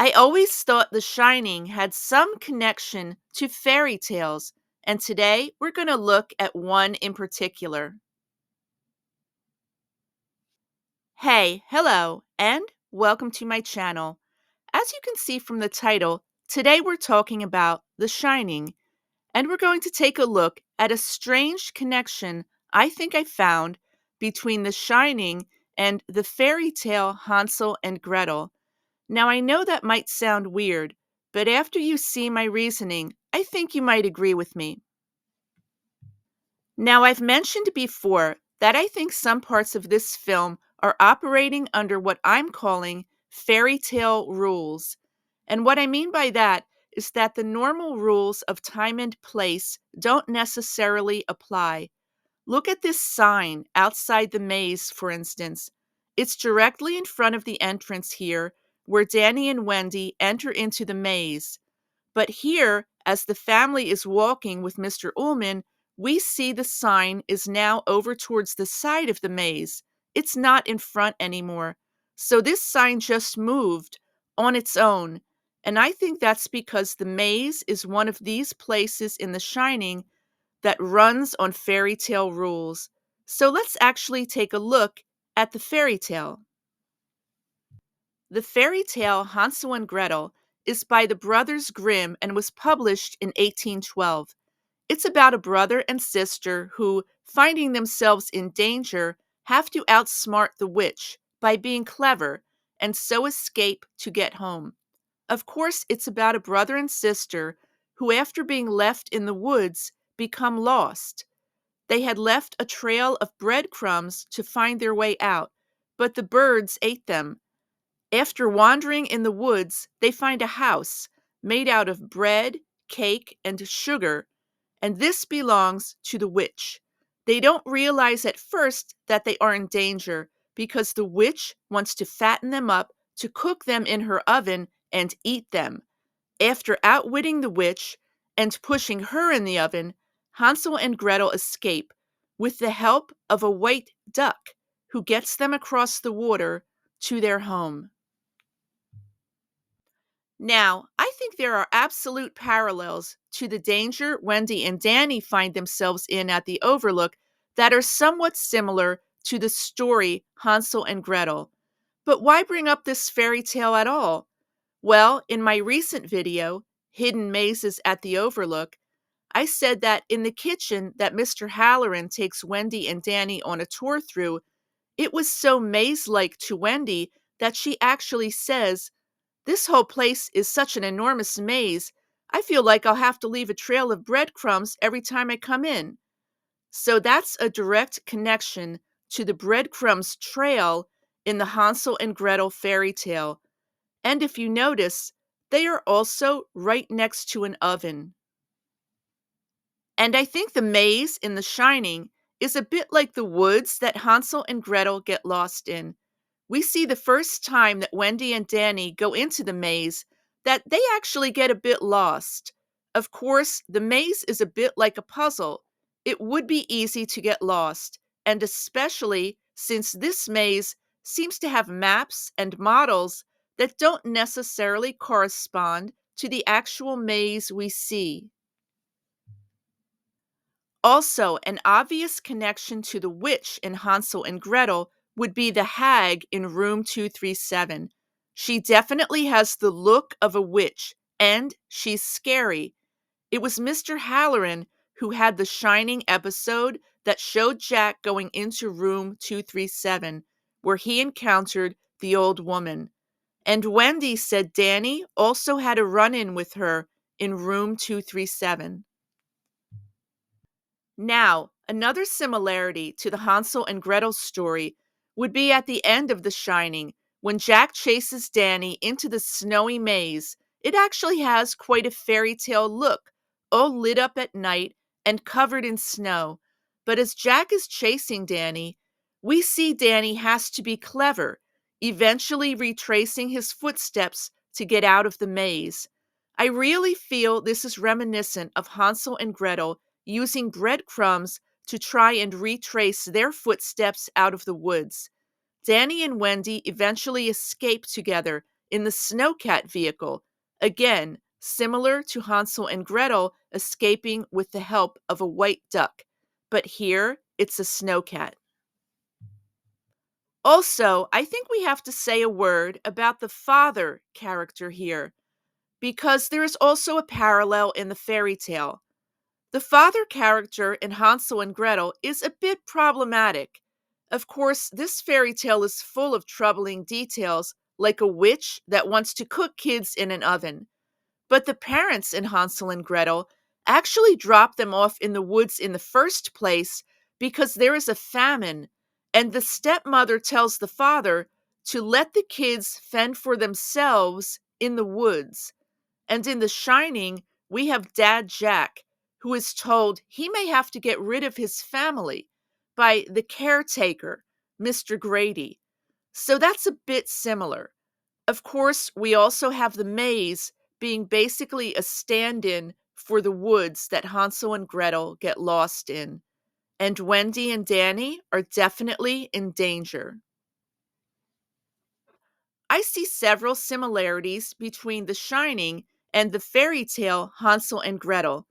I always thought The Shining had some connection to fairy tales, and today we're going to look at one in particular. Hey, hello, and welcome to my channel. As you can see from the title, today we're talking about The Shining, and we're going to take a look at a strange connection I think I found between The Shining and the fairy tale Hansel and Gretel. Now, I know that might sound weird, but after you see my reasoning, I think you might agree with me. Now, I've mentioned before that I think some parts of this film are operating under what I'm calling fairy tale rules. And what I mean by that is that the normal rules of time and place don't necessarily apply. Look at this sign outside the maze, for instance. It's directly in front of the entrance here, where Danny and Wendy enter into the maze. But here, as the family is walking with Mr. Ullman, we see the sign is now over towards the side of the maze. It's not in front anymore. So this sign just moved on its own. And I think that's because the maze is one of these places in The Shining that runs on fairy tale rules. So let's actually take a look at the fairy tale. The fairy tale Hansel and Gretel is by the Brothers Grimm and was published in 1812. It's about a brother and sister who, finding themselves in danger, have to outsmart the witch by being clever and so escape to get home. Of course, it's about a brother and sister who, after being left in the woods, become lost. They had left a trail of breadcrumbs to find their way out, but the birds ate them. After wandering in the woods, they find a house made out of bread, cake, and sugar, and this belongs to the witch. They don't realize at first that they are in danger because the witch wants to fatten them up to cook them in her oven and eat them. After outwitting the witch and pushing her in the oven, Hansel and Gretel escape with the help of a white duck who gets them across the water to their home. Now, I think there are absolute parallels to the danger Wendy and Danny find themselves in at the Overlook that are somewhat similar to the story Hansel and Gretel. But why bring up this fairy tale at all? Well, in my recent video, Hidden Mazes at the Overlook, I said that in the kitchen that Mr. Halloran takes Wendy and Danny on a tour through, it was so maze-like to Wendy that she actually says, "This whole place is such an enormous maze, I feel like I'll have to leave a trail of breadcrumbs every time I come in." So that's a direct connection to the breadcrumbs trail in the Hansel and Gretel fairy tale. And if you notice, they are also right next to an oven. And I think the maze in The Shining is a bit like the woods that Hansel and Gretel get lost in. We see the first time that Wendy and Danny go into the maze that they actually get a bit lost. Of course, the maze is a bit like a puzzle. It would be easy to get lost, and especially since this maze seems to have maps and models that don't necessarily correspond to the actual maze we see. Also, an obvious connection to the witch in Hansel and Gretel would be the hag in room 237. She definitely has the look of a witch, and she's scary. It was Mr. Halloran who had the Shining episode that showed Jack going into room 237, where he encountered the old woman. And Wendy said Danny also had a run-in with her in room 237. Now, another similarity to the Hansel and Gretel story would be at the end of The Shining, when Jack chases Danny into the snowy maze. It actually has quite a fairy tale look, all lit up at night and covered in snow. But as Jack is chasing Danny, we see Danny has to be clever, eventually retracing his footsteps to get out of the maze. I really feel this is reminiscent of Hansel and Gretel using breadcrumbs to try and retrace their footsteps out of the woods. Danny and Wendy eventually escape together in the snowcat vehicle, again, similar to Hansel and Gretel escaping with the help of a white duck, but here it's a snowcat. Also, I think we have to say a word about the father character here, because there is also a parallel in the fairy tale. The father character in Hansel and Gretel is a bit problematic. Of course, this fairy tale is full of troubling details, like a witch that wants to cook kids in an oven. But the parents in Hansel and Gretel actually drop them off in the woods in the first place because there is a famine, and the stepmother tells the father to let the kids fend for themselves in the woods. And in The Shining, we have Dad Jack, who is told he may have to get rid of his family by the caretaker, Mr. Grady. So that's a bit similar. Of course, we also have the maze being basically a stand in for the woods that Hansel and Gretel get lost in. And Wendy and Danny are definitely in danger. I see several similarities between The Shining and the fairy tale Hansel and Gretel.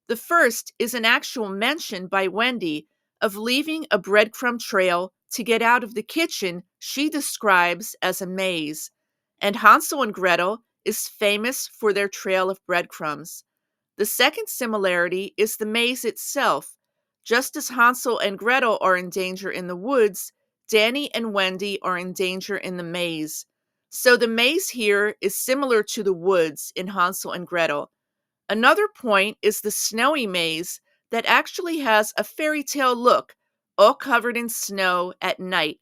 The first is an actual mention by Wendy of leaving a breadcrumb trail to get out of the kitchen she describes as a maze. And Hansel and Gretel is famous for their trail of breadcrumbs. The second similarity is the maze itself. Just as Hansel and Gretel are in danger in the woods, Danny and Wendy are in danger in the maze. So the maze here is similar to the woods in Hansel and Gretel. Another point is the snowy maze that actually has a fairy tale look, all covered in snow at night.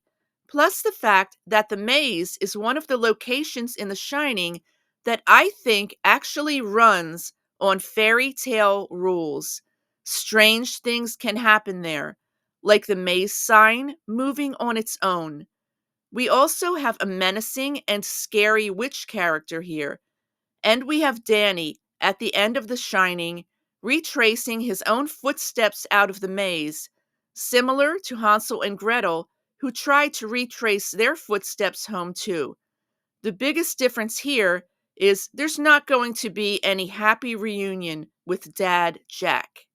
Plus the fact that the maze is one of the locations in The Shining that I think actually runs on fairy tale rules. Strange things can happen there, like the maze sign moving on its own. We also have a menacing and scary witch character here, and we have Danny at the end of The Shining retracing his own footsteps out of the maze, similar to Hansel and Gretel, who tried to retrace their footsteps home too. The biggest difference here is there's not going to be any happy reunion with Dad Jack.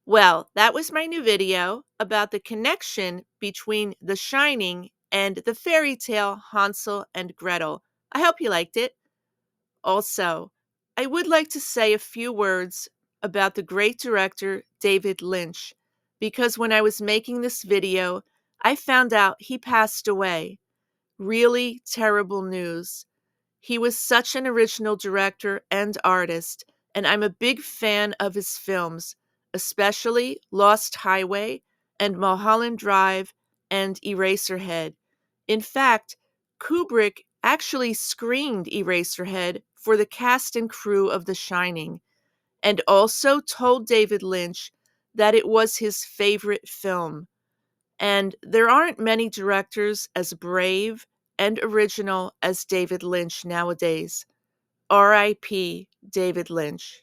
Well, that was my new video about the connection between The Shining and the fairy tale Hansel and Gretel. I hope you liked it. Also, I would like to say a few words about the great director David Lynch, because when I was making this video, I found out he passed away. Really terrible news. He was such an original director and artist, and I'm a big fan of his films, especially Lost Highway and Mulholland Drive and Eraserhead. In fact, Kubrick actually screened Eraserhead for the cast and crew of The Shining, and also told David Lynch that it was his favorite film. And there aren't many directors as brave and original as David Lynch nowadays. R.I.P. David Lynch.